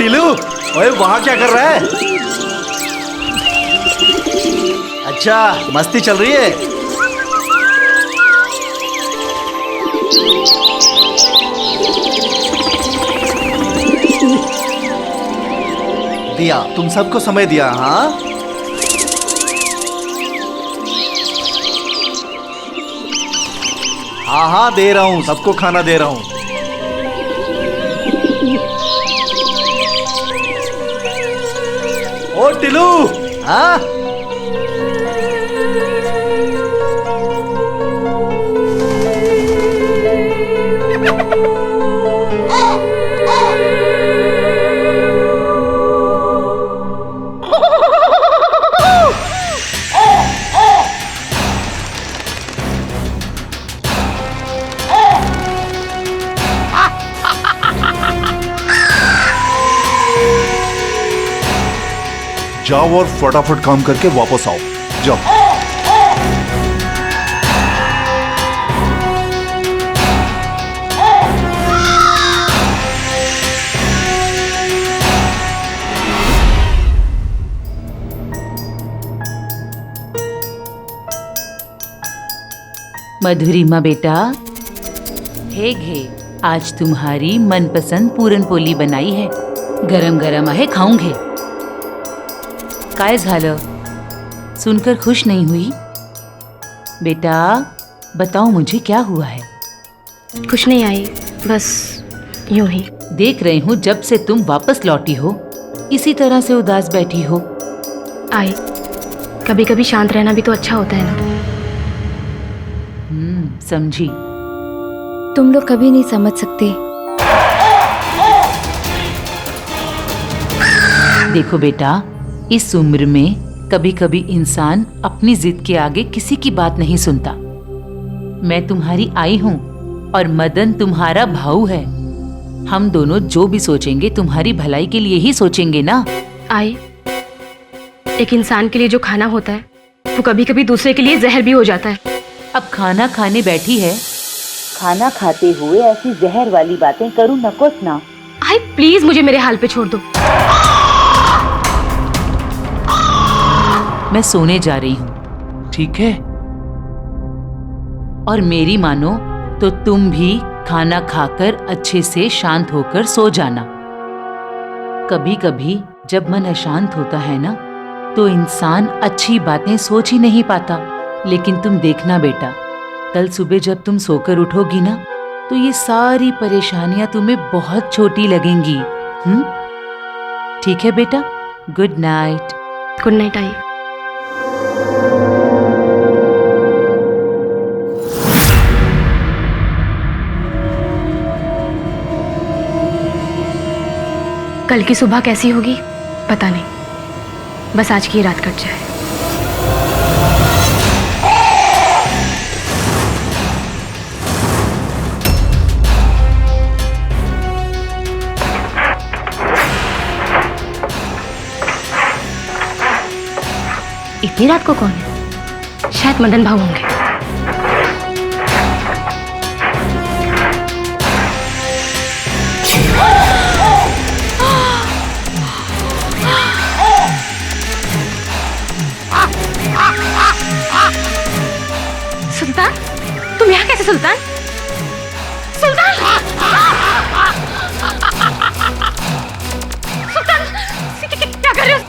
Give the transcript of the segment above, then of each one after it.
टीलू, ओए वहां क्या कर रहा है? अच्छा, मस्ती चल रही है। दिया, तुम सबको समय दिया। हाँ, हाँ हाँ दे रहा हूँ, सबको खाना दे रहा हूँ। ओ टिलू, हाँ जाओ और फटाफट काम करके वापस आओ। जाओ। मधुरिमा बेटा, हे घे, आज तुम्हारी मनपसंद पूरन पोली बनाई है। गरम गरम आहे, खाऊं घे। काय झालं? सुनकर खुश नहीं हुई? बेटा बताओ मुझे क्या हुआ है? कुछ नहीं आई, बस यूं ही। देख रही हूँ जब से तुम वापस लौटी हो इसी तरह से उदास बैठी हो। आई, कभी कभी शांत रहना भी तो अच्छा होता है ना। समझी। तुम लोग कभी नहीं समझ सकते। देखो बेटा, इस उम्र में कभी कभी इंसान अपनी जिद के आगे किसी की बात नहीं सुनता। मैं तुम्हारी आई हूँ और मदन तुम्हारा भाऊ है। हम दोनों जो भी सोचेंगे तुम्हारी भलाई के लिए ही सोचेंगे ना। आई, एक इंसान के लिए जो खाना होता है वो कभी कभी दूसरे के लिए जहर भी हो जाता है। अब खाना खाने बैठी है, खाना खाते हुए ऐसी जहर वाली बातें करूँ नकोस ना। आई प्लीज मुझे मेरे हाल पे छोड़ दो। मैं सोने जा रही हूँ, ठीक है? और मेरी मानो तो तुम भी खाना खाकर अच्छे से शांत होकर सो जाना। कभी कभी जब मन अशांत होता है ना तो इंसान अच्छी बातें सोच ही नहीं पाता। लेकिन तुम देखना बेटा, कल सुबह जब तुम सोकर उठोगी ना तो ये सारी परेशानियां तुम्हें बहुत छोटी लगेंगी। ठीक है बेटा? Good night. Good night I. कल की सुबह कैसी होगी पता नहीं, बस आज की रात कट जाए। इतनी रात को कौन है? शायद मदन भाऊ होंगे। सुल्तान, तुम यहाँ कैसे? सुल्तान, सुल्तान, सुल्तान, क्या कर रहे हो?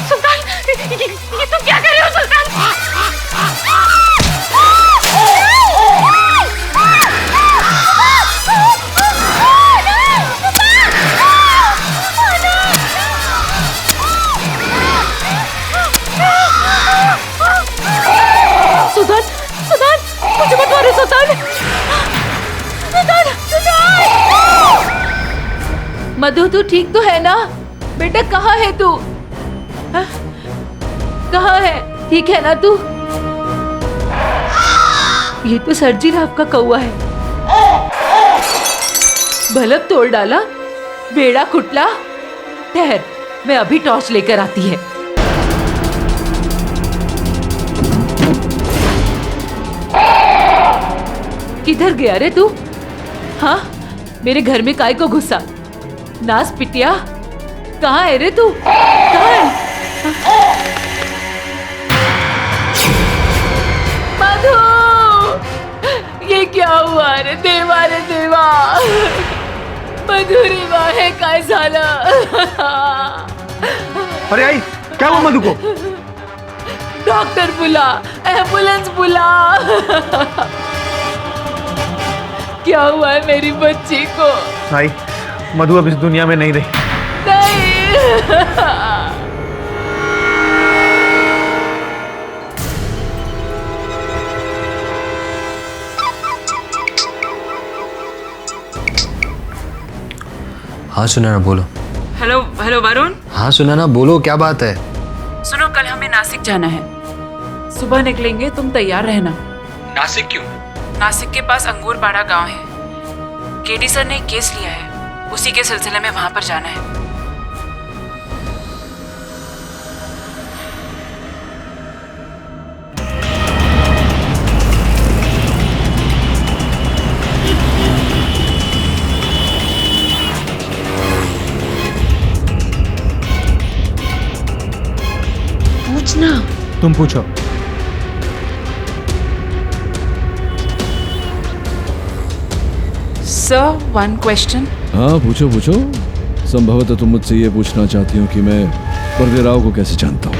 सुल्तान, ये तुम क्या कर रहे हो? सुल्तान, सुल्तान, सुल्तान, मुझे मत मारो सुल्तान। सुल्तान, सुल्तान। मधु तू ठीक तो है ना? बेटा कहाँ है तू? कहाँ है? ठीक है ना तू? ये तो सरजी राव का कौवा है। बल्ब तोड़ डाला, बेड़ा कुटला। ठहर, मैं अभी टॉर्च लेकर आती है। किधर गया रे तू? हाँ, मेरे घर में काय को घुसा? नास पिटिया, कहाँ है रे तू? कहाँ है? मधु, ये क्या हुआ रे देवा, रे देवा? मधुरी वाहे काय झालं? अरे आई, क्या हुआ मधु को? डॉक्टर बुला, एम्बुलेंस बुला। क्या हुआ है मेरी बच्ची को? आई, मधु अब इस दुनिया में नहीं रही। नहीं। हाँ सुनैना बोलो। Hello hello Varun. हाँ सुनैना बोलो, क्या बात है? सुनो, कल हमें नासिक जाना है। सुबह निकलेंगे, तुम तैयार रहना। नासिक क्यों? नासिक के पास अंगूरपाड़ा गांव है। केडी सर ने एक केस लिया है, उसी के सिलसिले में वहां पर जाना है। पूछना। तुम पूछो। Sir, one question. हाँ पूछो पूछो। संभवतः तुम मुझसे ये पूछना चाहती हो कि मैं पर्दे राव को कैसे जानता हूँ।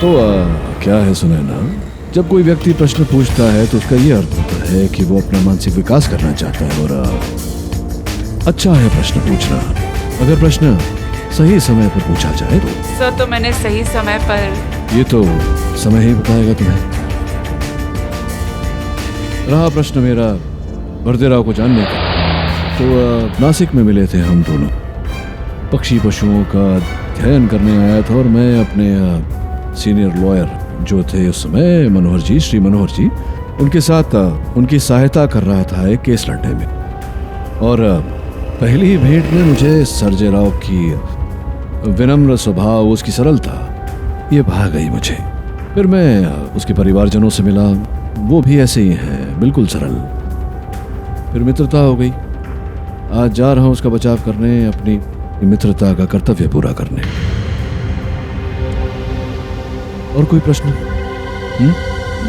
तो क्या है सुनैना, जब कोई व्यक्ति प्रश्न पूछता है तो उसका ये अर्थ होता है कि वो अपना मानसिक विकास करना चाहता है। और अच्छा है प्रश्न पूछना, अगर प्रश्न सही समय पर पूछा जाए तो। सर, तो मैंने सही समय पर। ये तो समय ही बताएगा तुम्हें। रहा प्रश्न मेरा बर्देराव को जानने का, तो नासिक में मिले थे हम दोनों। पक्षी पशुओं का अध्ययन करने आया था और मैं अपने सीनियर लॉयर जो थे उस समय, मनोहर जी, श्री मनोहर जी, उनके साथ उनकी सहायता कर रहा था एक केस लड़ने में। और पहली ही भेंट में मुझे सर्जे राव की विनम्र स्वभाव, उसकी सरलता, ये भा गई मुझे। फिर मैं उसके परिवारजनों से मिला, वो भी ऐसे ही हैं, बिल्कुल सरल। फिर मित्रता हो गई। आज जा रहा हूं उसका बचाव करने, अपनी मित्रता का कर्तव्य पूरा करने। और कोई प्रश्न?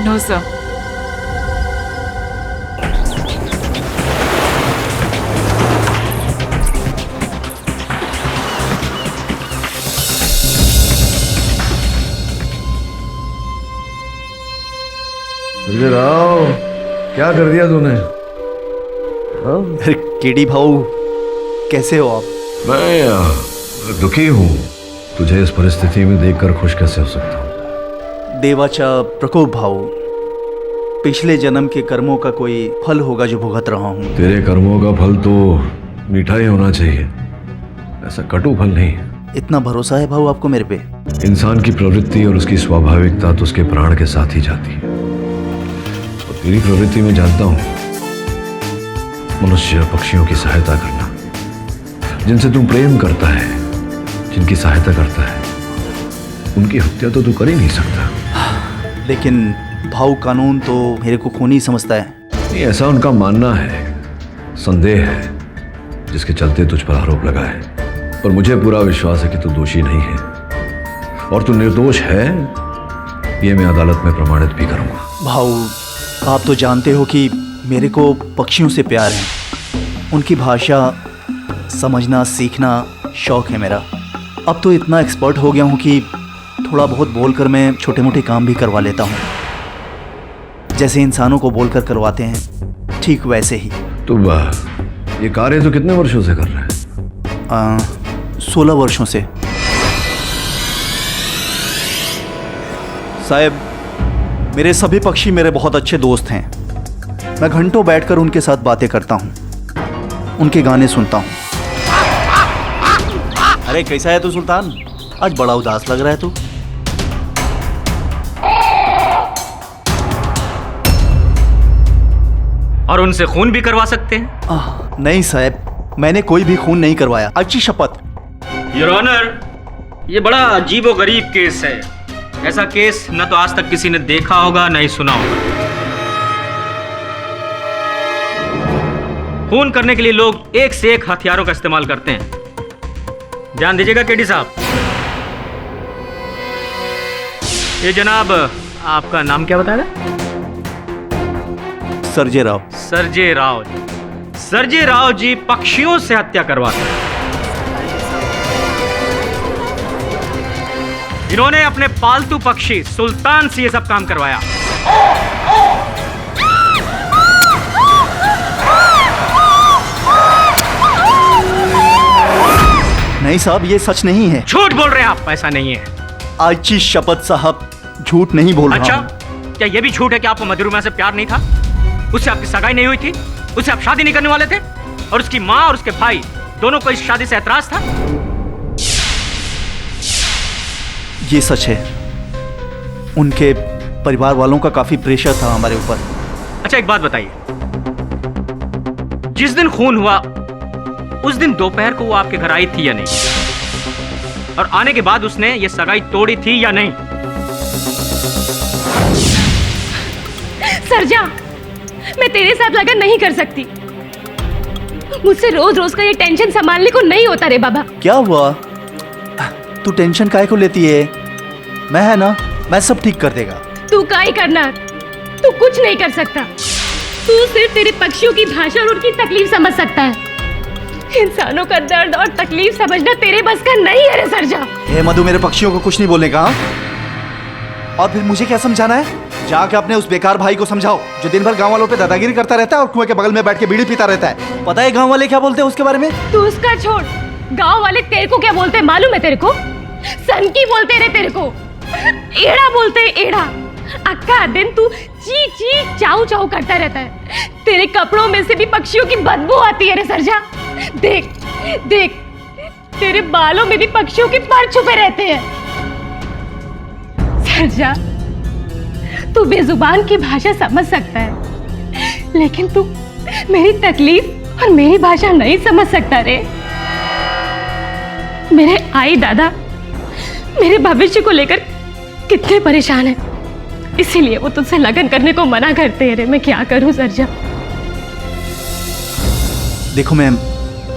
No sir. संजय राव, क्या कर दिया तूने? अरे केडी भाऊ, कैसे हो आप? मैं दुखी हूँ। तुझे इस परिस्थिति में देखकर खुश कैसे हो सकता हूँ? देवाचा प्रकोप भाऊ, पिछले जन्म के कर्मों का कोई फल होगा जो भुगत रहा हूँ। तेरे कर्मों का फल तो मीठा ही होना चाहिए, ऐसा कटु फल नहीं। इतना भरोसा है भाऊ आपको मेरे पे? इंसान की प्रवृत्ति और उसकी स्वाभाविकता तो उसके प्राण के साथ ही जाती है। और तेरी प्रवृत्ति में जानता हूँ, मनुष्य पक्षियों की सहायता करना, जिनसे तू प्रेम करता है, जिनकी सहायता करता है, उनकी हत्या तो तू कर ही नहीं सकता। लेकिन भाऊ, कानून तो मेरे को खूनी समझता है। नहीं, ऐसा उनका मानना है, संदेह है, जिसके चलते तुझ पर आरोप लगा है। पर मुझे पूरा विश्वास है कि तू दोषी नहीं है और तू निर्दोष है, ये मैं अदालत में प्रमाणित भी करूंगा। भाऊ, आप तो जानते हो कि मेरे को पक्षियों से प्यार है। उनकी भाषा समझना, सीखना शौक है मेरा। अब तो इतना एक्सपर्ट हो गया हूँ कि थोड़ा बहुत बोलकर मैं छोटे मोटे काम भी करवा लेता हूँ, जैसे इंसानों को बोलकर करवाते हैं, ठीक वैसे ही। तो ये कार्य तो कितने वर्षों से कर रहा है? 16 वर्षों से। साहब, मेरे सभी पक्षी मेरे बहुत अच्छे दोस्त हैं। मैं घंटों बैठकर उनके साथ बातें करता हूँ, उनके गाने सुनता हूँ। अरे कैसा है तू सुल्तान? आज बड़ा उदास लग रहा है तू। और उनसे खून भी करवा सकते हैं? नहीं साहब, मैंने कोई भी खून नहीं करवाया, अच्छी शपथ। योर ऑनर, ये बड़ा अजीबोगरीब केस है। ऐसा केस न तो आज तक किसी ने देखा होगा न ही सुना होगा। खून करने के लिए लोग एक से एक हथियारों का इस्तेमाल करते हैं। ध्यान दीजिएगा केडी साहब। ये जनाब, आपका नाम क्या बताया? Sergey Rao. Sergey Rao ji. Sergey Rao ji पक्षियों से हत्या करवाते हैं। इन्होंने अपने पालतू पक्षी सुल्तान से ये सब काम करवाया। नहीं साहब, ये सच नहीं है। झूठ बोल रहे हैं आप। ऐसा नहीं है। आज की शपथ साहब, झूठ नहीं बोल अच्छा, रहा हूं। क्या ये भी झूठ है कि आपको मधुरिमा से प्यार नहीं था? उससे आपकी सगाई नहीं हुई थी? उससे आप शादी नहीं करने वाले थे? और उसकी माँ और उसके भाई दोनों को इस शादी से ऐतराज था? ये सच है। उनके परिवार वालों का काफी प्रेशर था हमारे ऊपर। अच्छा, एक बात बताइए, जिस दिन खून हुआ उस दिन दोपहर को वो आपके घर आई थी या नहीं? और आने के बाद उसने ये सगाई तोड़ी थी या नहीं? सरजा, मैं तेरे साथ लगन नहीं कर सकती। मुझसे रोज रोज का ये टेंशन संभालने को नहीं होता रे बाबा। क्या हुआ? तू टेंशन काहे को लेती है? मैं है ना, मैं सब ठीक कर देगा। तू काहे करना, तू कुछ नहीं कर सकता। तू सिर्फ तेरे पक्षियों की भाषा और उनकी तकलीफ समझ सकता है। इंसानों का दर्द और तकलीफ समझना तेरे बस का नहीं है रे सरजा। हे मधु, मेरे पक्षियों को कुछ नहीं बोलने का। और फिर मुझे क्या समझाना है? जाके अपने उस बेकार भाई को समझाओ जो दिन भर गांव वालों पे दादागिरी करता रहता है और कुएं के बगल में बैठ के बीड़ी पीता रहता है। पता है गांव वाले क्या बोलते हैं उसके बारे में? तू उसका छोड़, गांव वाले तेरे को क्या बोलते हैं मालूम है तेरे को? सनकी बोलते रहे तेरे को, एड़ा बोलते हैं एड़ा। अक्का दिन तू ची ची चाऊ चाऊ करता रहता है। तेरे कपड़ों में से भी पक्षियों की बदबू आती है रे सरजा। देख देख, तेरे बालों में भी पक्षियों के पर छुपे रहते हैं। सरजा, तू बेजुबान की भाषा समझ सकता है, लेकिन तू मेरी तकलीफ और मेरी भाषा नहीं समझ सकता रे। मेरे आई दादा मेरे भविष्य को लेकर कितने परेशान हैं, इसीलिए वो तुझसे लगन करने को मना करते हैं रे। मैं क्या करूं सरजा? देखो मैम,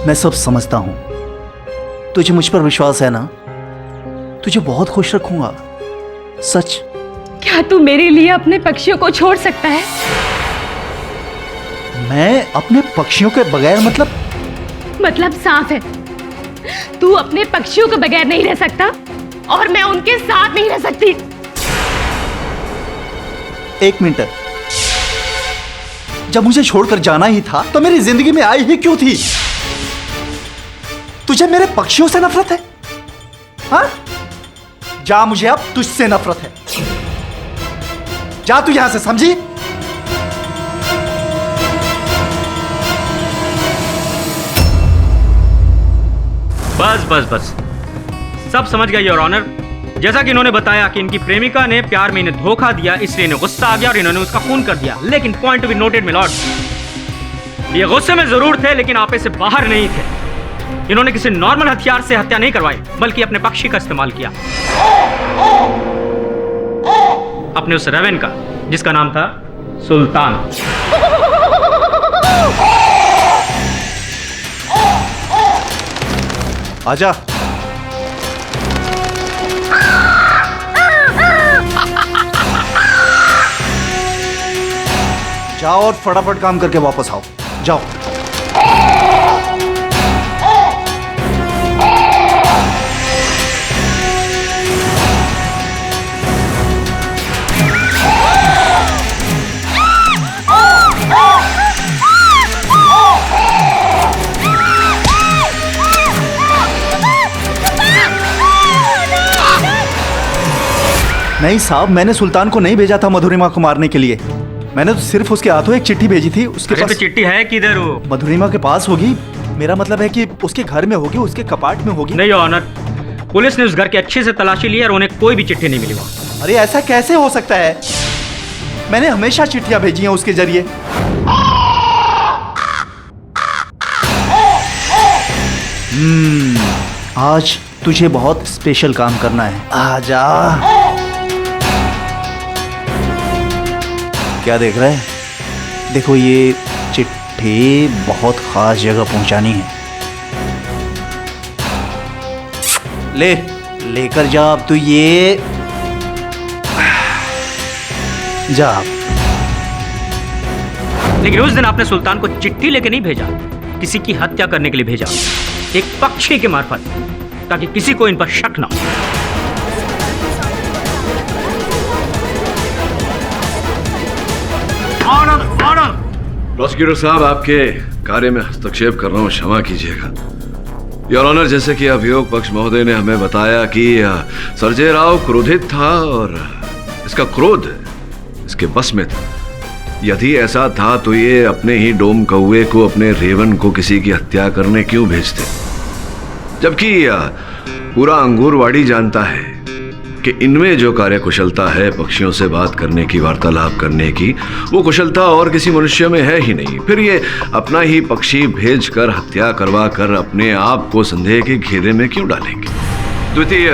मैं सब समझता हूं। तुझे मुझ पर विश्वास है ना? तुझे बहुत खुश रखूंगा, सच। क्या तू मेरे लिए अपने पक्षियों को छोड़ सकता है? मैं अपने पक्षियों के बगैर मतलब साफ है, तू अपने पक्षियों के बगैर नहीं रह सकता और मैं उनके साथ नहीं रह सकती। एक मिनट, जब मुझे छोड़कर जाना ही था तो मेरी जिंदगी में आई ही क्यों थी? तुझे मेरे पक्षियों से नफरत है? हाँ? जा, मुझे अब तुझसे नफरत है। जा तू यहां से, समझी? बस बस बस, सब समझ गया योर ऑनर। जैसा कि इन्होंने बताया कि इनकी प्रेमिका ने प्यार में इन्हें धोखा दिया, इसलिए इन्हें गुस्सा आ गया और इन्होंने उसका खून कर दिया। लेकिन point to be noted milord, ये गुस्से में जरूर थे लेकिन आपे से बाहर नहीं थे। इन्होंने किसी नॉर्मल हथियार से हत्या नहीं करवाई, बल्कि अपने पक्षी का इस्तेमाल किया, अपने उस रेवेन का जिसका नाम था सुल्तान। आजा। जाओ और फटाफट काम करके वापस आओ, जाओ। नहीं साहब, मैंने सुल्तान को नहीं भेजा था मधुरिमा को मारने के लिए। मैंने तो सिर्फ उसके हाथों एक चिट्ठी भेजी थी। उसके पास तो चिट्ठी है किधर? वो मधुरिमा के पास होगी। मेरा मतलब है कि उसके घर में होगी, उसके कपाट में होगी। नहीं ऑनर, पुलिस ने उस घर की अच्छे से तलाशी ली और उन्हें कोई भी चिट्ठी नहीं मिली वहां। अरे ऐसा कैसे हो सकता है? मैंने हमेशा चिट्ठियां भेजी हैं उसके जरिए। आज तुझे बहुत स्पेशल काम करना है। आजा। क्या देख रहा है? देखो, ये चिट्ठी बहुत ख़ास जगह पहुंचानी है। लेकर जा अब तू ये। जा। लेकिन उस दिन आपने सुल्तान को चिट्ठी लेके नहीं भेजा, किसी की हत्या करने के लिए भेजा, एक पक्षी के मार्फत, ताकि किसी को इन पर शक ना हो। प्रोसिक्यूटर साहब, आपके कार्य में हस्तक्षेप कर रहा हूँ, क्षमा कीजिएगा। योर ऑनर, जैसे कि अभियोग पक्ष महोदय ने हमें बताया कि सर्जेय राव क्रोधित था और इसका क्रोध इसके बस में था। यदि ऐसा था तो ये अपने ही डोम कौवे को, अपने रेवन को किसी की हत्या करने क्यों भेजते, जबकि पूरा अंगूरवाड़ी जानता है कि इनमें जो कार्यकुशलता है पक्षियों से बात करने की, वार्तालाप करने की, वो कुशलता और किसी मनुष्य में है ही नहीं। फिर ये अपना ही पक्षी भेजकर हत्या करवा कर अपने आप को संदेह के घेरे में क्यों डालेंगे? द्वितीय,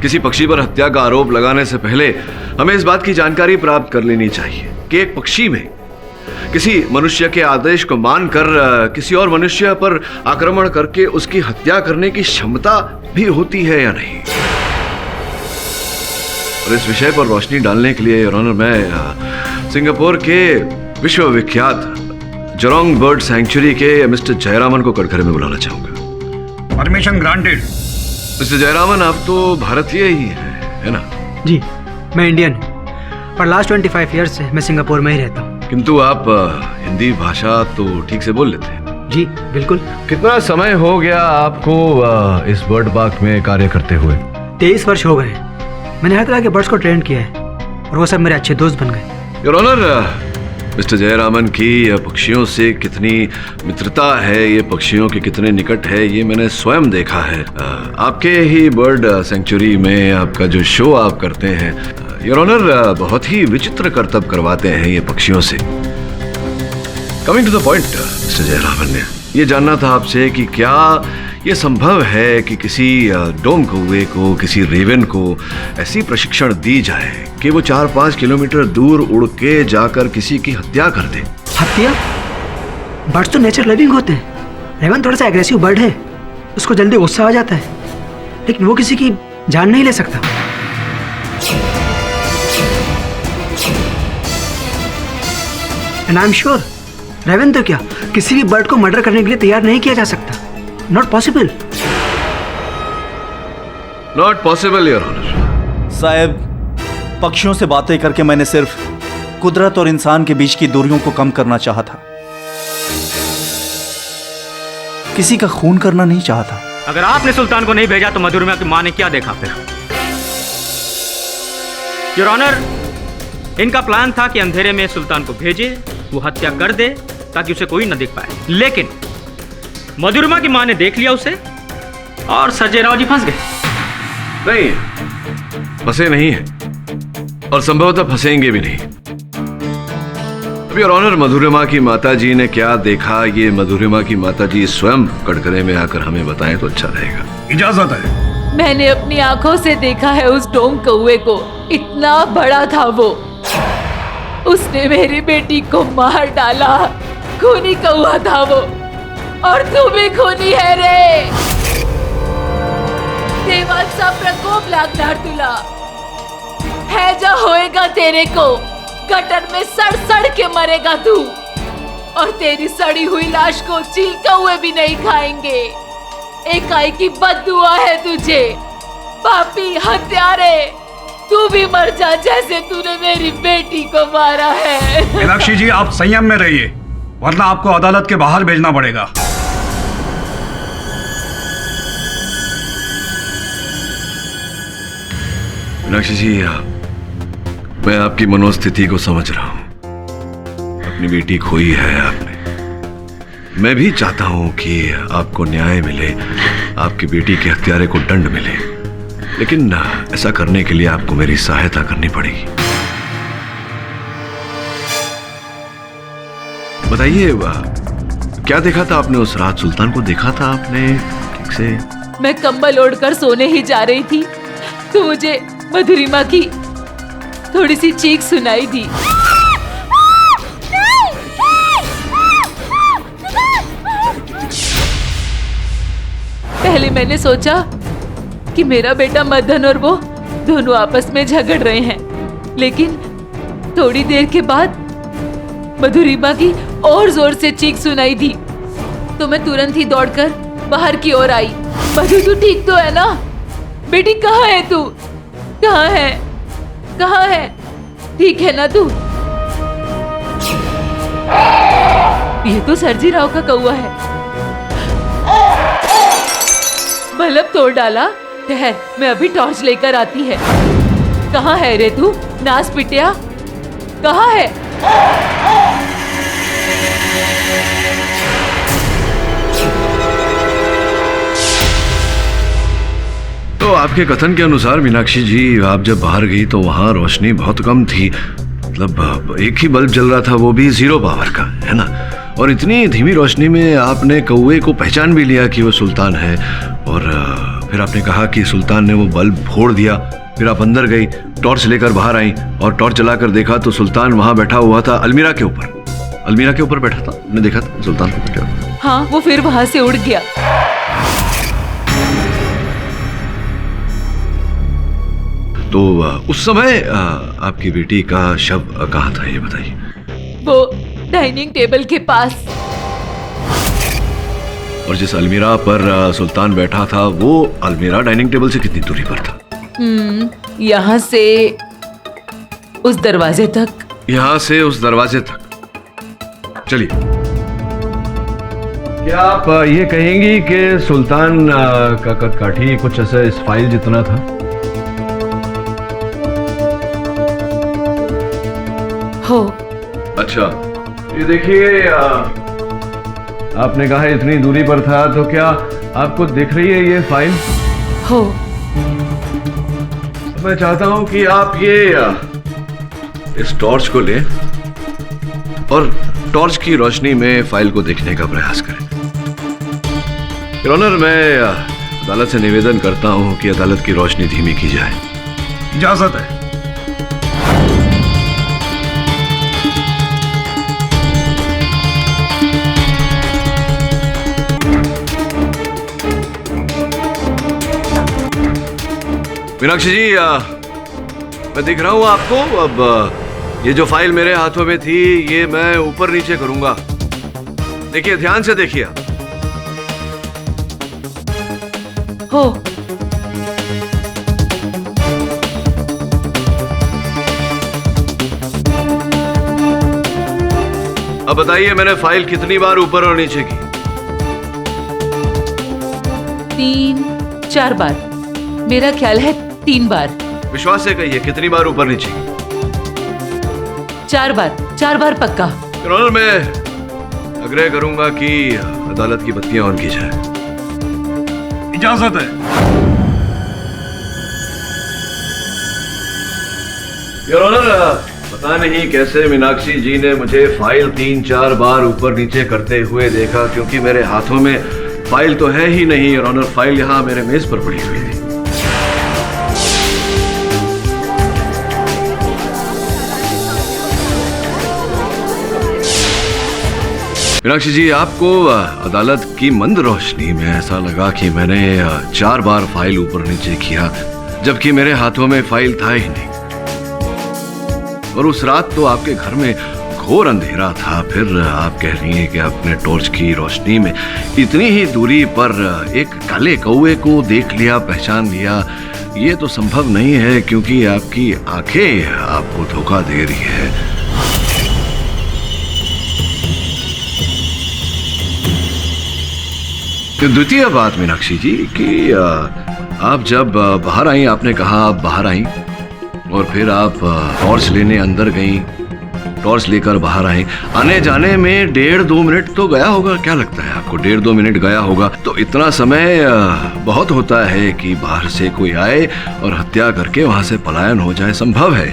किसी पक्षी पर हत्या का आरोप लगाने से पहले हमें इस बात की जानकारी प्राप्त कर लेनी चाहिए कि एक पक्षी में किसी मनुष्य के आदेश को मानकर किसी और मनुष्य पर आक्रमण करके उसकी हत्या करने की क्षमता भी होती है या नहीं। और इस विषय पर रोशनी डालने के लिए योर ऑनर, मैं सिंगापुर के विश्वविख्यात जोरोंग बर्ड सैंक्चुरी के मिस्टर जयरामन को कटघरे में बुलाना चाहूंगा। Permission granted. मिस्टर जयरामन, आप तो भारतीय ही है ना? जी, मैं इंडियन हूँ, पर लास्ट 25 ईयर्स से मैं सिंगापुर में ही रहता हूँ। किंतु आप हिंदी भाषा तो ठीक से बोल लेते हैं? जी बिल्कुल। कितना समय हो गया आपको इस बर्ड पार्क में कार्य करते हुए? 23 वर्ष हो गए। मैंने हर तरह के बर्ड्स को ट्रेन किया है और वो सब मेरे अच्छे दोस्त बन गए। योर ऑनर, मिस्टर जयरामन की पक्षियों से कितनी मित्रता है, ये पक्षियों के कितने निकट है, ये मैंने स्वयं देखा है। आपके ही बर्ड सेंचुरी में आपका जो शो आप करते हैं, योर ऑनर, बहुत ही विचित्र करतब करवाते हैं ये पक्षियों से। Coming to the point, mister Jayaraman, ने ये जानना था आपसे कि क्या ये संभव है कि किसी डोम कौवे को, किसी रेवन को ऐसी प्रशिक्षण दी जाए कि वो 4-5 किलोमीटर दूर उड़ के जाकर किसी की हत्या कर दे? हत्या? बर्ड्स तो नेचर लविंग होते हैं। रेवन थोड़ा सा एग्रेसिव बर्ड है, उसको जल्दी गुस्सा आ जाता है, लेकिन वो किसी की जान नहीं ले सकता। एंड आई एम श्योर, रेवन तो क्या, किसी भी बर्ड को मर्डर करने के लिए तैयार नहीं किया जा सकता। Not possible. Not possible, Your Honor. साहब, पक्षियों से बातें करके मैंने सिर्फ कुदरत और इंसान के बीच की दूरियों को कम करना चाहा था, किसी का खून करना नहीं चाहा था। अगर आपने सुल्तान को नहीं भेजा तो मधुरिमा की माँ ने क्या देखा फिर? योर ऑनर, इनका प्लान था कि अंधेरे में सुल्तान को भेजे, वो हत्या कर दे ताकि उसे कोई न देख पाए। लेकिन मधुरिमा की माँ ने देख लिया उसे और सर्जेय राव जी फंस गए। नहीं, फंसे नहीं है और संभवतः फंसेंगे भी नहीं। अभी योर ऑनर, मधुरिमा की माताजी ने क्या देखा, ये मधुरिमा की माताजी स्वयं कटघरे में आकर हमें बताएं तो अच्छा रहेगा। इजाजत है। मैंने अपनी आंखों से देखा है उस डोम कौवे को। इतना बड़ा था वो, उसने मेरी बेटी को मार डाला। खूनी कौवा था वो, और तू भी खूनी है रे। देवांचा प्रकोप लागणार तुला, हैजा होएगा तेरे को। गटर में सड़ सड़ के मरेगा तू, और तेरी सड़ी हुई लाश को चील कौवे भी नहीं खाएंगे। एकाई की बद्दुआ है तुझे, पापी हत्यारे। तू भी मर जा जैसे तूने मेरी बेटी को मारा है। मीनाक्षी जी, आप संयम में रहिए, वरना आपको अदालत के बाहर भेजना पड़ेगा। मीनाक्षी जी, मैं आपकी मनोस्थिति को समझ रहा हूं। अपनी बेटी खोई है आपने। मैं भी चाहता हूं कि आपको न्याय मिले, आपकी बेटी के हत्यारे को दंड मिले, लेकिन ऐसा करने के लिए आपको मेरी सहायता करनी पड़ेगी। बताइए, क्या देखा था आपने उस रात? सुल्तान को देखा था आपने ठीक से? मैं कंबल ओढ़कर सोने ही जा रही थी तो मुझे मधुरिमा की थोड़ी सी चीख सुनाई दी। पहले मैंने सोचा कि मेरा बेटा मदन और वो दोनों आपस में झगड़ रहे हैं, लेकिन थोड़ी देर के बाद मधुरिमा की और जोर से चीख सुनाई दी, तो मैं तुरंत ही दौड़कर बाहर की ओर आई। मधु, तू ठीक तो है ना? बेटी कहाँ है तू? कहाँ है? कहाँ है? ठीक है ना तू? ये तो सरजी राव का कौवा है। बल्ब तोड़ डाला। ठहर, मैं अभी टॉर्च लेकर आती है। कहाँ है रे तू, नास पिटिया? कहाँ है? तो आपके कथन के अनुसार मीनाक्षी जी, आप जब बाहर गई तो वहाँ रोशनी बहुत कम थी, मतलब एक ही बल्ब जल रहा था, वो भी 0 पावर का, है ना? और इतनी धीमी रोशनी में आपने कौवे को पहचान भी लिया कि वो सुल्तान है, और फिर आपने कहा कि सुल्तान ने वो बल्ब फोड़ दिया। फिर आप अंदर गई, टॉर्च लेकर बाहर आई और टॉर्च जलाकर देखा तो सुल्तान वहाँ बैठा हुआ था, अलमीरा के ऊपर। अलमीरा के ऊपर बैठा था, मैंने देखा था सुल्तान को बैठा हुआ। हाँ, वो फिर वहाँ से उड़ गया। तो उस समय आपकी बेटी का शव कहाँ था, ये बताइए। वो डाइनिंग टेबल के पास। और जिस अलमीरा पर सुल्तान बैठा था, वो अलमीरा डाइनिंग टेबल से कितनी दूरी पर था? यहाँ से उस दरवाजे तक। यहाँ से उस दरवाजे तक। चलिए, क्या आप ये कहेंगी कि सुल्तान का कदकाठी कुछ ऐसा इस फाइल जितना था? हो। अच्छा, ये देखिए, आपने कहा इतनी दूरी पर था, तो क्या आपको दिख रही है ये फाइल? हो। मैं चाहता हूं कि आप ये इस टॉर्च को लें और टॉर्च की रोशनी में फाइल को देखने का प्रयास करें। योर ऑनर, मैं अदालत से निवेदन करता हूं कि अदालत की रोशनी धीमी की जाए। इजाजत है। मीनाक्षी जी, मैं दिख रहा हूं आपको। अब ये जो फाइल मेरे हाथों में थी, ये मैं ऊपर नीचे करूंगा। देखिए, ध्यान से देखिए। हो। अब बताइए, मैंने फाइल कितनी बार ऊपर और नीचे की? 3-4 बार। मेरा ख्याल है 3 बार। विश्वास से कहिए, कितनी बार ऊपर नीचे की? 4 बार। 4 बार पक्का। योर ऑनर, मैं आग्रह करूंगा कि अदालत की बत्तियां ऑन की जाए। इजाजत है। योर ऑनर, पता नहीं कैसे मीनाक्षी जी ने मुझे फाइल 3-4 बार ऊपर नीचे करते हुए देखा, क्योंकि मेरे हाथों में फाइल तो है ही नहीं। योर ऑनर, फाइल यहाँ मेरे मेज पर पड़ी हुई थी। मीनाक्षी जी, आपको अदालत की मंद रोशनी में ऐसा लगा कि मैंने 4 बार फाइल ऊपर नीचे किया, जबकि मेरे हाथों में फाइल था ही नहीं। और उस रात तो आपके घर में घोर अंधेरा था। फिर आप कह रही हैं कि आपने टॉर्च की रोशनी में इतनी ही दूरी पर एक काले कौवे को देख लिया, पहचान लिया। ये तो संभव नहीं है, क्योंकि आपकी आंखें आपको धोखा दे रही है। द्वितीय बात मीनाक्षी जी, कि आप जब बाहर आई, आपने कहा आप बाहर आई और फिर आप टॉर्च लेने अंदर गई, टॉर्च लेकर बाहर आई। आने जाने में 1.5-2 मिनट तो गया होगा। क्या लगता है आपको, 1.5-2 मिनट गया होगा? तो इतना समय बहुत होता है कि बाहर से कोई आए और हत्या करके वहां से पलायन हो जाए। संभव है।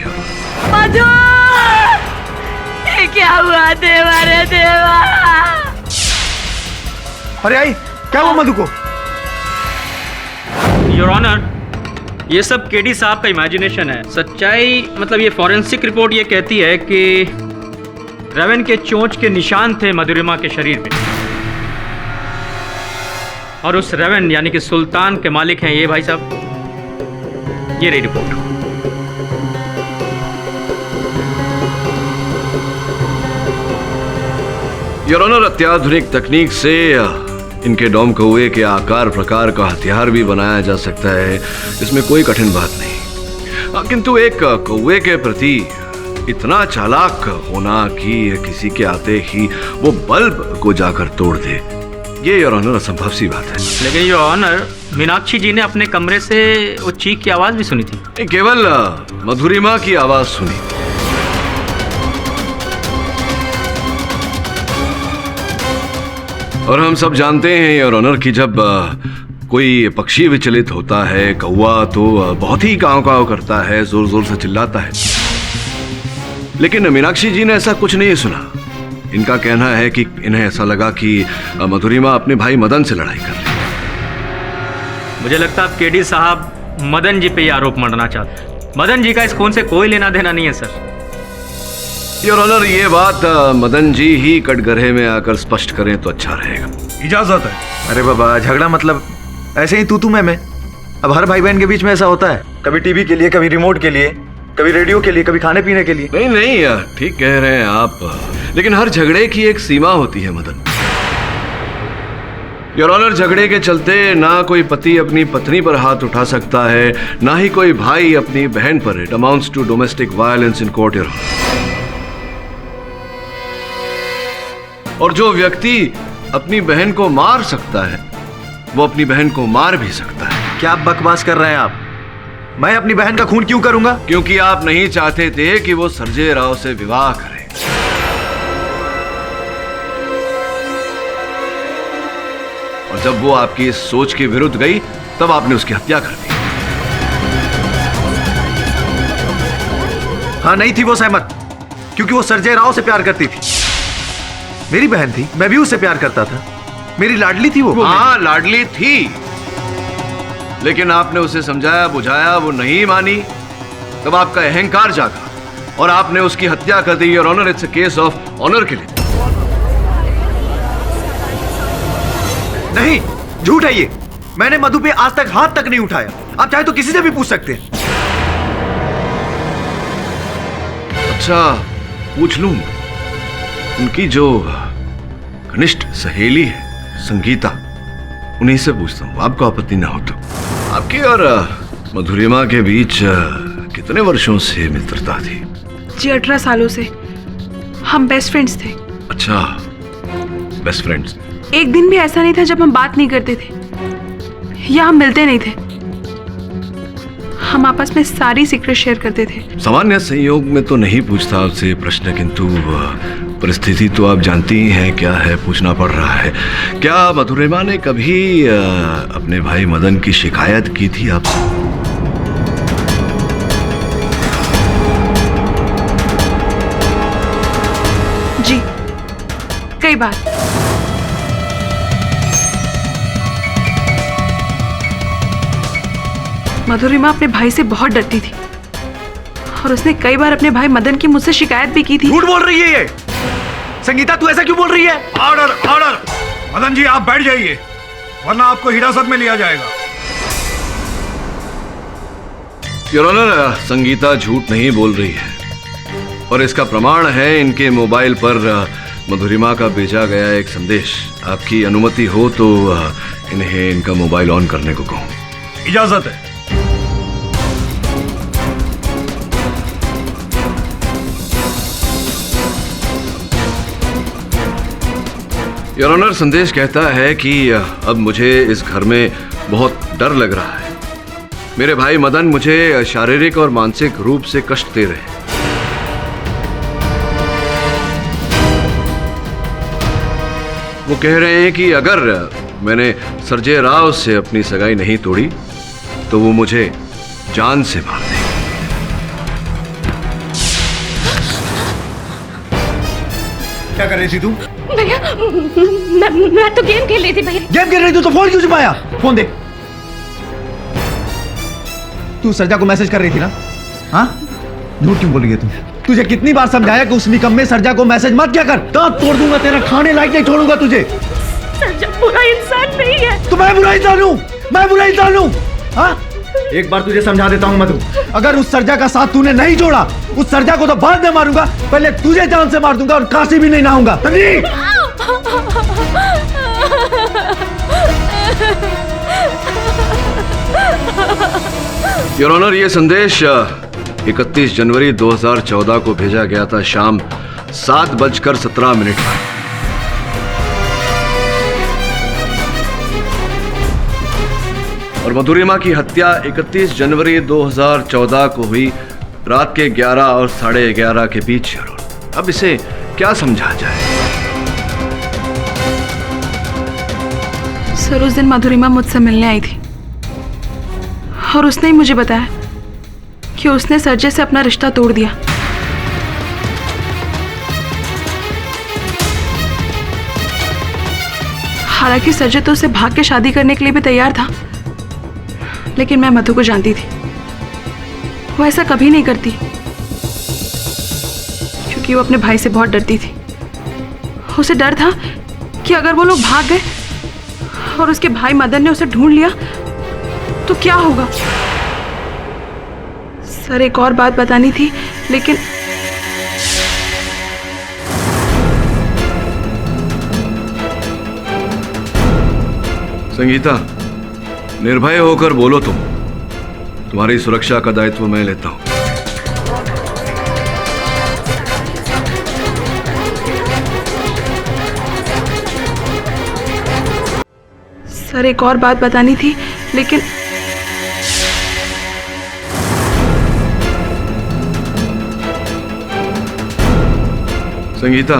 मधु! ये क्या हुआ देवा रे देवा? अरे आई, क्या हुआ मधु को? योर ऑनर, ये सब केडी साहब का इमेजिनेशन है। सच्चाई मतलब ये फॉरेंसिक रिपोर्ट ये कहती है कि रवन के चोंच के निशान थे मधुरिमा के शरीर में। और उस रेवन यानी कि सुल्तान के मालिक हैं ये भाई साहब। ये रही रिपोर्ट। योर ऑनर, अत्याधुनिक तकनीक से इनके डोम कौए के आकार प्रकार का हथियार भी बनाया जा सकता है, इसमें कोई कठिन बात नहीं। किंतु एक कौए के प्रति इतना चालाक होना कि किसी के आते ही वो बल्ब को जाकर तोड़ दे, ये योर ऑनर असंभव सी बात है। लेकिन योर ऑनर, मीनाक्षी जी ने अपने कमरे से वो चीख की आवाज भी सुनी थी। केवल मधुरिमा की आवाज सुनी। और हम सब जानते हैं योर ऑनर कि जब कोई पक्षी विचलित होता है, कौवा तो बहुत ही काव काव करता है, जोर जोर से चिल्लाता है। लेकिन मीनाक्षी जी ने ऐसा कुछ नहीं सुना। इनका कहना है कि इन्हें ऐसा लगा कि मधुरिमा अपने भाई मदन से लड़ाई कर रही है। मुझे लगता है केडी साहब मदन जी पे ये आरोप मढ़ना चाहते हैं। मदन जी का इस खून से कोई लेना देना नहीं है सर। योर ऑनर, ये बात मदन जी ही कटघरे में आकर स्पष्ट करें तो अच्छा रहेगा। इजाजत है। अरे बाबा, झगड़ा मतलब ऐसे ही तू मैं। अब हर भाई बहन के बीच में ऐसा होता है, कभी टीवी के लिए, कभी रिमोट के लिए, कभी रेडियो के लिए, कभी खाने पीने के लिए। नहीं नहीं, ठीक कह रहे हैं आप, लेकिन हर झगड़े की एक सीमा होती है मदन। योर ऑनर, झगड़े के चलते ना कोई पति अपनी पत्नी पर हाथ उठा सकता है, ना ही कोई भाई अपनी बहन पर। It amounts to domestic violence in court your honour. और जो व्यक्ति अपनी बहन को मार सकता है, वो अपनी बहन को मार भी सकता है। क्या बकवास कर रहे हैं आप? मैं अपनी बहन का खून क्यों करूंगा? क्योंकि आप नहीं चाहते थे कि वो संजय राव से विवाह करे। और जब वो आपकी इस सोच के विरुद्ध गई, तब आपने उसकी हत्या कर दी। हाँ, नहीं थी वो सहमत, क्योंकि वो संजय राव से प्यार करती थी। मेरी बहन थी, मैं भी उससे प्यार करता था। मेरी लाडली थी वो। हाँ, लाडली थी, लेकिन आपने उसे समझाया बुझाया, वो नहीं मानी। तब आपका अहंकार जागा और आपने उसकी हत्या कर दी। Your honour, it's a case of honour killing. नहीं, झूठ है ये। मैंने मधु पे आज तक हाथ तक नहीं उठाया। आप चाहे तो किसी से भी पूछ सकते हैं। अच्छा, पूछ लूं? उनकी जो घनिष्ठ सहेली है संगीता, उन्हीं से पूछता हूँ, आपको आपत्ति ना हो तो। आपकी और मधुरिमा के बीच कितने वर्षों से मित्रता थी? जी 18 सालों से हम बेस्ट फ्रेंड्स थे। अच्छा, बेस्ट फ्रेंड्स। एक दिन भी ऐसा नहीं था जब हम बात नहीं करते थे या हम मिलते नहीं थे। हम आपस में सारी सीक्रेट शेयर करते थे। सामान्य संयोग में तो नहीं पूछता आपसे प्रश्न, किंतु परिस्थिति तो आप जानती ही हैं क्या है, पूछना पड़ रहा है। क्या मधुरिमा ने कभी अपने भाई मदन की शिकायत की थी आपसे? जी, कई बार। मधुरिमा अपने भाई से बहुत डरती थी और उसने कई बार अपने भाई मदन की मुझसे शिकायत भी की थी। झूठ बोल रही है ये। संगीता, तू ऐसा क्यों बोल रही है? Order, order. मदन जी, आप बैठ जाइए, वरना आपको हिरासत में लिया जाएगा। योर ऑनर, संगीता झूठ नहीं बोल रही है और इसका प्रमाण है इनके मोबाइल पर मधुरिमा का भेजा गया एक संदेश। आपकी अनुमति हो तो इन्हें इनका मोबाइल ऑन करने को कहूं। इजाजत है। योर ऑनर, संदेश कहता है कि अब मुझे इस घर में बहुत डर लग रहा है। मेरे भाई मदन मुझे शारीरिक और मानसिक रूप से कष्ट दे रहे हैं। वो कह रहे हैं कि अगर मैंने संजय राव से अपनी सगाई नहीं तोड़ी तो वो मुझे जान से मार देंगे। क्या कर रही थी तू? भैया, मैं तो गेम खेल रही थी भैया। गेम खेल रही थी तो फोन क्यों छुपाया? फोन दे। तू सरजा को मैसेज कर रही थी ना? हाँ, झूठ क्यों बोल रही है तू? तुझे कितनी बार समझाया कि उस निकम्मे सरजा को मैसेज मत किया कर। दांत तोड़ दूंगा तेरा, खाने लायक नहीं छोड़ूंगा तुझे। संजय बुरा इंसान नहीं है। तो मैं बुरा इंसान हूँ? मैं बुरा इंसान हूँ? हाँ? एक बार तुझे समझा देता हूँ मधु, अगर उस सर्जा का साथ तूने नहीं जोड़ा, उस सर्जा को तो बाद में मारूंगा, पहले तुझे जान से मार दूंगा और काशी भी नहीं नहाऊंगा। योर ऑनर, ये संदेश 31 जनवरी 2014 को भेजा गया था शाम 7:17 पर। और मधुरिमा की हत्या 31 जनवरी 2014 को हुई रात के 11 और 11:30 के बीच। अब इसे क्या समझा जाए? सर, उस दिन मधुरिमा मुझसे मिलने आई थी और उसने ही मुझे बताया कि उसने सर्जे से अपना रिश्ता तोड़ दिया। हालांकि सर्जे तो उसे भाग के शादी करने के लिए भी तैयार था, लेकिन मैं मधु को जानती थी, वो ऐसा कभी नहीं करती, क्योंकि वो अपने भाई से बहुत डरती थी। उसे डर था कि अगर वो लोग भाग गए और उसके भाई मदन ने उसे ढूंढ लिया तो क्या होगा। सर, एक और बात बतानी थी, लेकिन संगीता, निर्भय होकर बोलो। तुम्हारी सुरक्षा का दायित्व मैं लेता हूं। सर, एक और बात बतानी थी, लेकिन संगीता,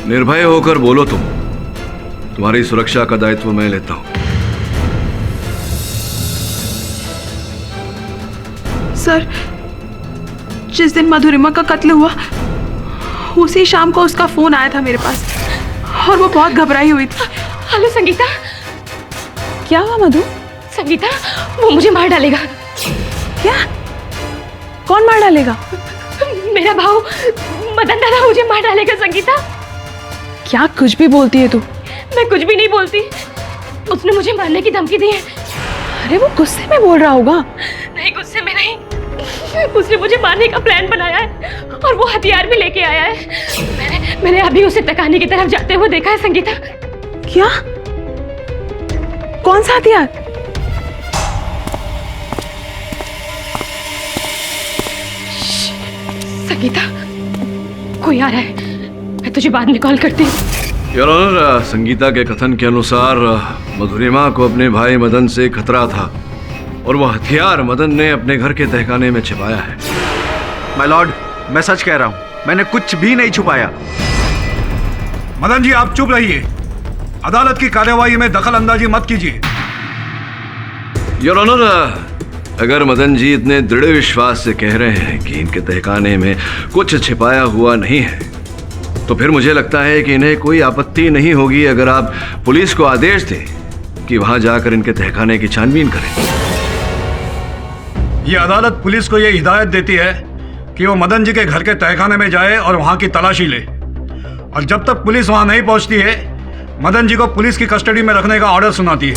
निर्भय होकर बोलो। तुम्हारी सुरक्षा का दायित्व मैं लेता हूं। सर, जिस दिन मधुरिमा का कत्ल हुआ, उसी शाम को उसका फोन आया था मेरे पास और वो बहुत घबराई हुई थी। हेलो संगीता। क्या हुआ मधु? संगीता, वो मुझे मार डालेगा। क्या? कौन मार डालेगा? मेरा भाऊ मदन दादा मुझे मार डालेगा। संगीता, क्या कुछ भी बोलती है तू? मैं कुछ भी नहीं बोलती, उसने मुझे मारने की धमकी दी है। अरे वो गुस्से में बोल रहा होगा। नहीं, गुस्से में नहीं, उसने मुझे मारने का प्लान बनाया है और वो हथियार भी लेके आया है। मैंने अभी उसे तकाने की तरफ जाते हुए देखा है। संगीता, क्या? कौन सा हथियार? संगीता, कोई आ रहा है, मैं तुझे बाद में कॉल करती हूँ। योर ऑनर, संगीता के कथन के अनुसार मधुरिमा को अपने भाई मदन से खतरा था और वह हथियार मदन ने अपने घर के तहखाने में छिपाया है। माय लॉर्ड, मैं सच कह रहा हूं, मैंने कुछ भी नहीं छुपाया। मदन जी, आप चुप रहिए, अदालत की कार्यवाही में दखल अंदाजी मत कीजिए। योर ऑनर, अगर मदन जी इतने दृढ़ विश्वास से कह रहे हैं कि इनके तहखाने में कुछ छिपाया हुआ नहीं है, तो फिर मुझे लगता है कि इन्हें कोई आपत्ति नहीं होगी अगर आप पुलिस को आदेश दें कि वहां जाकर इनके तहखाने की छानबीन करें। यह अदालत पुलिस को यह हिदायत देती है कि वो मदन जी के घर के तहखाने में जाए और वहां की तलाशी ले, और जब तक पुलिस वहां नहीं पहुंचती है, मदन जी को पुलिस की कस्टडी में रखने का ऑर्डर सुनाती है।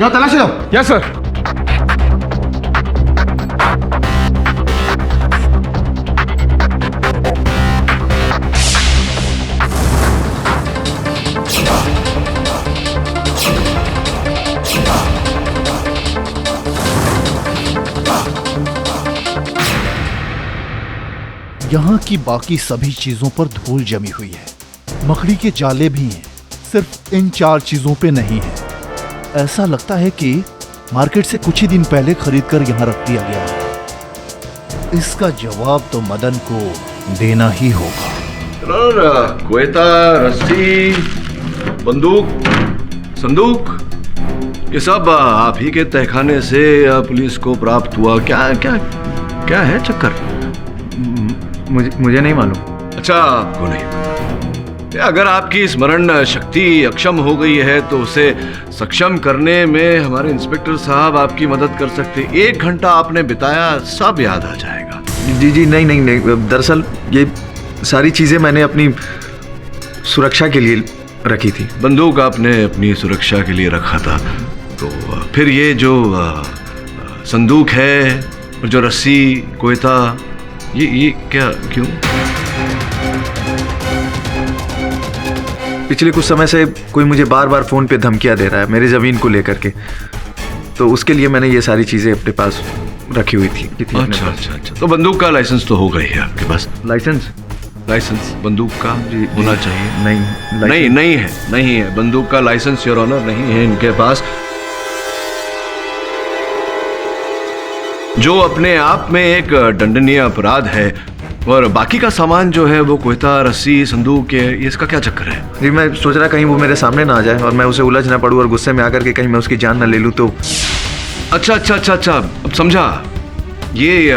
जाओ तलाशी लो। Yes sir. यहाँ की बाकी सभी चीजों पर धूल जमी हुई है। मकड़ी के जाले भी हैं, सिर्फ इन 4 चीजों पे नहीं है। ऐसा लगता है कि मार्केट से कुछ ही दिन पहले खरीद कर यहाँ रख दिया गया है। इसका जवाब तो मदन को देना ही होगा। क्वेता, रस्सी, बंदूक, संदूक, ये सब आप ही के तहखाने से पुलिस को प्राप्त हुआ। क्या क्या क्या है चक्कर? मुझे नहीं मालूम। अच्छा, आपको नहीं? अगर आपकी स्मरण शक्ति अक्षम हो गई है तो उसे सक्षम करने में हमारे इंस्पेक्टर साहब आपकी मदद कर सकते। 1 घंटा आपने बिताया, सब याद आ जाएगा। जी जी नहीं नहीं नहीं, दरअसल ये सारी चीज़ें मैंने अपनी सुरक्षा के लिए रखी थी। बंदूक आपने अपनी सुरक्षा के लिए रखा था, तो फिर ये जो संदूक है और जो रस्सी कोयता, ये क्या, क्यों? पिछले कुछ समय से कोई मुझे बार बार फ़ोन पे धमकियां दे रहा है मेरी ज़मीन को लेकर के, तो उसके लिए मैंने ये सारी चीज़ें अपने पास रखी हुई थी। अच्छा अच्छा अच्छा, तो बंदूक का लाइसेंस तो होगा ही आपके पास? लाइसेंस बंदूक का होना चाहिए। नहीं है बंदूक का लाइसेंस योर ऑनर नहीं है इनके पास, जो अपने आप में एक दंडनीय अपराध है। और बाकी का सामान जो है वो कोयता, रस्सी, संदूक है, ये इसका क्या चक्कर है? जी मैं सोच रहा कहीं वो मेरे सामने ना आ जाए और मैं उसे उलझ ना पड़ूं और गुस्से में आकर के कहीं मैं उसकी जान ना ले लूं तो। अच्छा, अब समझा। ये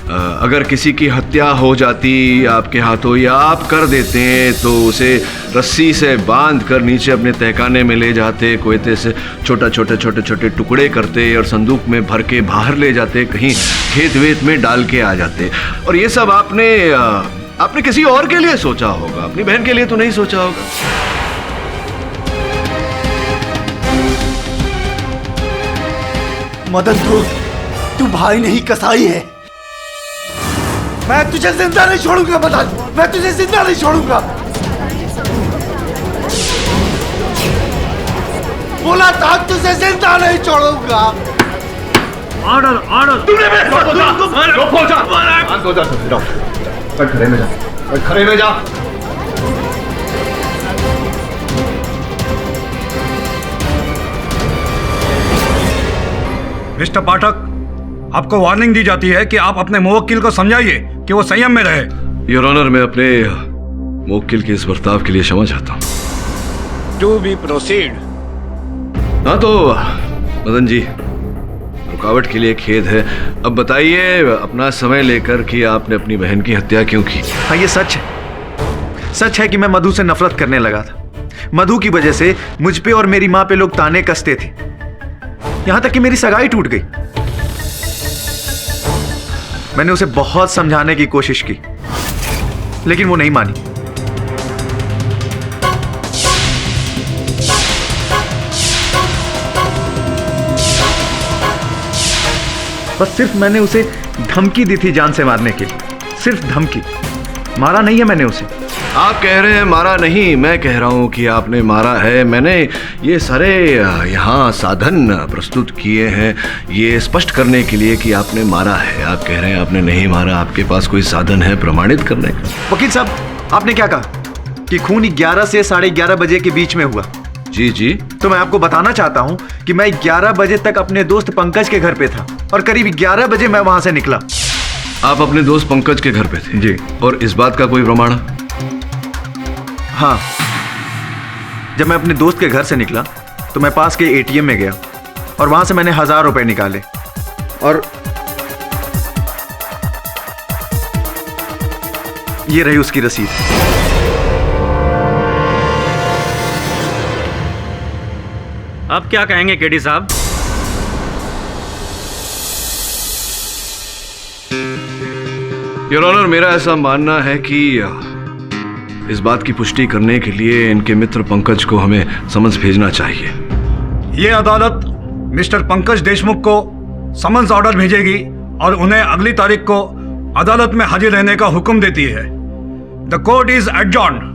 अगर किसी की हत्या हो जाती आपके हाथों या आप कर देते हैं तो उसे रस्सी से बांध कर नीचे अपने तहखाने में ले जाते, कोयते से छोटे टुकड़े करते और संदूक में भर के बाहर ले जाते, कहीं खेत वेत में डाल के आ जाते। और ये सब आपने किसी और के लिए सोचा होगा, अपनी बहन के लिए तो नहीं सोचा होगा। मदन तू भाई नहीं कसाई है। मैं तुझे जिंदा नहीं छोड़ूंगा मदन, मैं तुझे जिंदा नहीं छोड़ूंगा। बोला था तुझे जिंदा नहीं छोड़ूंगा। ऑर्डर तुमने खड़े में जा। मिस्टर पाठक, आपको वार्निंग दी जाती है कि आप अपने मुवक्किल को समझाइए कि वो संयम में रहे। योर ऑनर, मैं अपने मुवक्किल के इस बर्ताव के लिए क्षमा चाहता हूँ। To be proceed. हाँ तो मदन जी, रुकावट के लिए खेद है। अब बताइए अपना समय लेकर कि आपने अपनी बहन की हत्या क्यों की? हाँ ये सच है कि मैं मधु से नफरत करने लगा था। मधु की वजह से मुझ पे और मेरी माँ पे लोग ताने कसते थे, यहां तक कि मेरी सगाई टूट गई। मैंने उसे बहुत समझाने की कोशिश की लेकिन वो नहीं मानी। बस सिर्फ मैंने उसे धमकी दी थी जान से मारने के लिए, सिर्फ धमकी, मारा नहीं है मैंने उसे। आप कह रहे हैं मारा नहीं, मैं कह रहा हूं कि आपने मारा है। मैंने ये सारे यहाँ साधन प्रस्तुत किए हैं ये स्पष्ट करने के लिए कि आपने मारा है। आप कह रहे हैं आपने नहीं मारा, आपके पास कोई साधन है प्रमाणित करने का? वकील साहब आपने क्या कहा कि खून 11 से 11:30 बजे के बीच में हुआ? जी। तो मैं आपको बताना चाहता हूं कि मैं 11 बजे तक अपने दोस्त पंकज के घर पे था और करीब 11 बजे मैं वहां से निकला। आप अपने दोस्त पंकज के घर पे थे? जी। और इस बात का कोई प्रमाण? हाँ, जब मैं अपने दोस्त के घर से निकला तो मैं पास के एटीएम में गया और वहां से मैंने 1000 रुपए निकाले और ये रही उसकी रसीद। अब क्या कहेंगे केडी साहब? योर ऑनर, मेरा ऐसा मानना है कि इस बात की पुष्टि करने के लिए इनके मित्र पंकज को हमें समन्स भेजना चाहिए। ये अदालत मिस्टर पंकज देशमुख को समन्स ऑर्डर भेजेगी और उन्हें अगली तारीख को अदालत में हाजिर रहने का हुक्म देती है। The court is adjourned.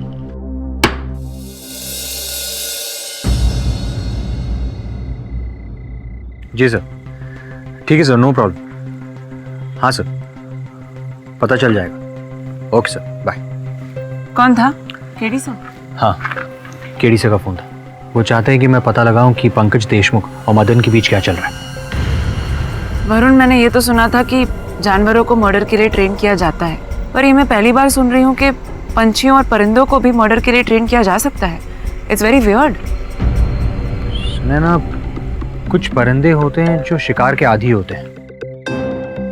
जी सर, ठीक है सर, नो प्रॉब्लम। हाँ सर, पता चल जाएगा। Okay sir, bye. कौन था? KD sir? हाँ, केडी सर का फोन था। वो चाहते हैं कि मैं पता लगाऊं कि पंकज देशमुख और मदन के बीच क्या चल रहा है। वरुण, मैंने ये तो सुना था कि जानवरों को मर्डर के लिए ट्रेन किया जाता है, पर ये मैं पहली बार सुन रही हूँ कि पंछियों और परिंदों को भी मर्डर के लिए ट्रेन किया जा सकता है। It's very weird. सुने ना, कुछ परिंदे होते हैं जो शिकार के आदी होते हैं।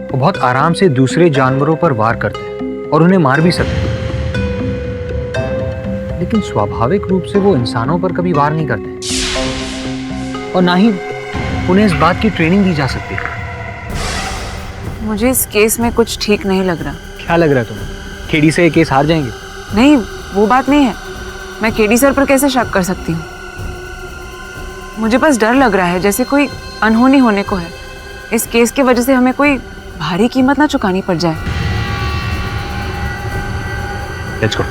वो बहुत आराम से दूसरे जानवरों पर वार करते हैं और उन्हें मार भी सकते हैं। लेकिन स्वाभाविक रूप से वो इंसानों पर कभी वार नहीं करते और ना ही उन्हें इस बात की ट्रेनिंग दी जा सकती है। मुझे इस केस में कुछ ठीक नहीं लग रहा। क्या लग रहा है तुम्हें? केडी से ये केस हार जाएंगे? नहीं, वो बात नहीं है। मैं केडी सर पर कैसे शक कर सकती हूँ? मुझे बस डर लग रहा है, जैसे कोई अनहोनी होने को है। इस केस की वजह से हमें कोई भारी कीमत ना चुकानी पड़ जाए। Let's go.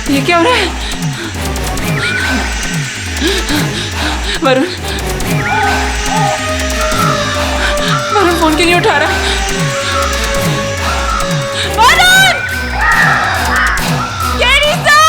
ये क्या हो रहा है? वरुण, वरुण फोन क्यों नहीं उठा रहा? वरुण! KD sir!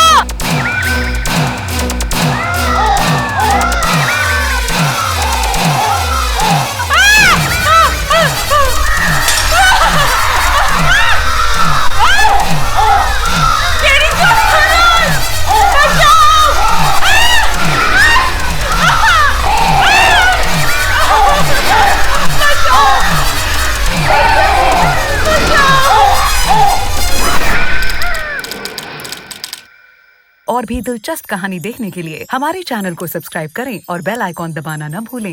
और भी दिलचस्प कहानी देखने के लिए हमारे चैनल को सब्सक्राइब करें और बेल आइकॉन दबाना न भूलें।